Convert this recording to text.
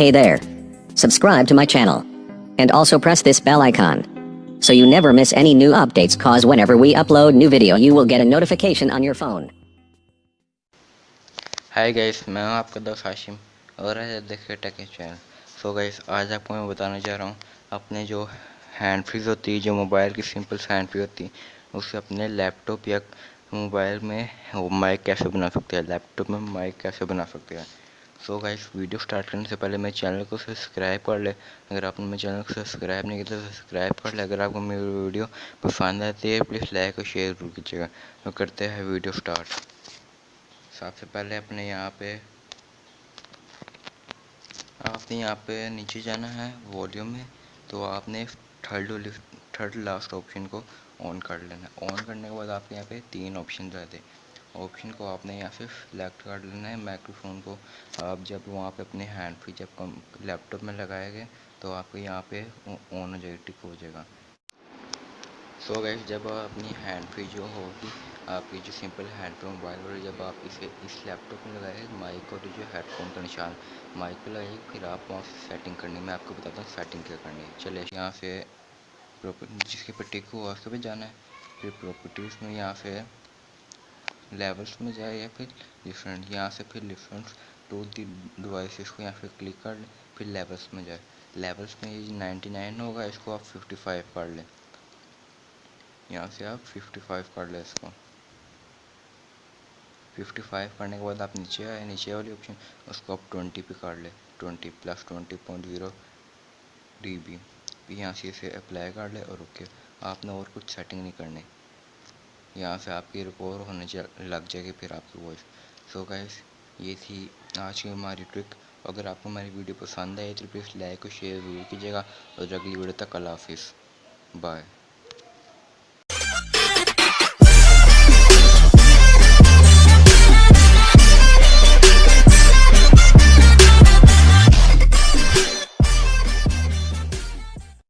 Hey there. Subscribe to my channel. And also press this bell icon. So you never miss any new updates, cause whenever we upload new video you will get a notification on your phone. Hi guys, मैं हूं आपका दोस्त हाशिम और आज आप देख रहे take channel. So guys, आज आपको मैं बताना चाह रहा हूं अपने जो हैंड फ्रीज होती है, जो मोबाइल की सिंपल हैंड फ्री होती है, उसे अपने लैपटॉप या मोबाइल में माइक कैसे बना सकते हैं, लैपटॉप में माइक कैसे बना सकते हैं। सो गाइस, वीडियो स्टार्ट करने से पहले मेरे चैनल को सब्सक्राइब कर ले। अगर आपने मेरे चैनल को सब्सक्राइब नहीं किया तो सब्सक्राइब कर ले। अगर आपको मेरी वीडियो पसंद आती है प्लीज़ लाइक और शेयर जरूर कीजिएगा। तो करते हैं वीडियो स्टार्ट। सबसे पहले अपने यहाँ पे नीचे जाना है वॉल्यूम में। तो आपने थर्ड लास्ट ऑप्शन को ऑन कर लेना है। ऑन करने के बाद आपके यहाँ पे 3 ऑप्शन रहते हैं। ऑप्शन को आपने यहाँ से सिलेक्ट कर लेना है। माइक्रोफोन को आप जब वहाँ पे अपने हैंड फ्री जब लैपटॉप में लगाएंगे तो आपको यहाँ पे ऑन हो जाएगा, टिक हो जाएगा। सो गाइस, जब अपनी हैंड फ्री जो होगी, आपकी जो सिंपल हैंड फ्री मोबाइल और जब आप इसे इस लैपटॉप में लगाएंगे, माइक और जो हेडफोन का निशान माइक पे लगाइए, फिर आप वहाँ से सेटिंग करनी है। मैं आपको बताता हूँ सेटिंग क्या करनी है। चलिए, यहाँ से जिसके पर टिक हुआ उसके पे जाना है। फिर प्रॉपर्टीज़ में यहाँ से लेवल्स में जाए या फिर डिफरेंट, यहाँ से फिर डिफरेंट टू डिवाइसेस को यहाँ पे क्लिक कर लें। फिर लेवल्स में जाए, लेवल्स में ये 99 होगा, इसको आप 55 कर लें। यहाँ से आप 55 कर लें इसको। 55 करने के बाद आप नीचे आए, नीचे वाली ऑप्शन उसको आप 20 पे कर ले। 20 प्लस 20.0 dB। यहाँ से इसे अप्लाई कर ले और ओके। आपने और कुछ सेटिंग नहीं करनी। यहाँ से आपकी रिकॉर्ड होने लग जाएगी फिर आपकी वॉइस। सो गाइस, ये थी आज की हमारी ट्रिक। अगर आपको हमारी वीडियो पसंद आई तो प्लीज़ लाइक और शेयर ज़रूर कीजिएगा और अगली वीडियो तक अल्लाह हाफिज़, बाय।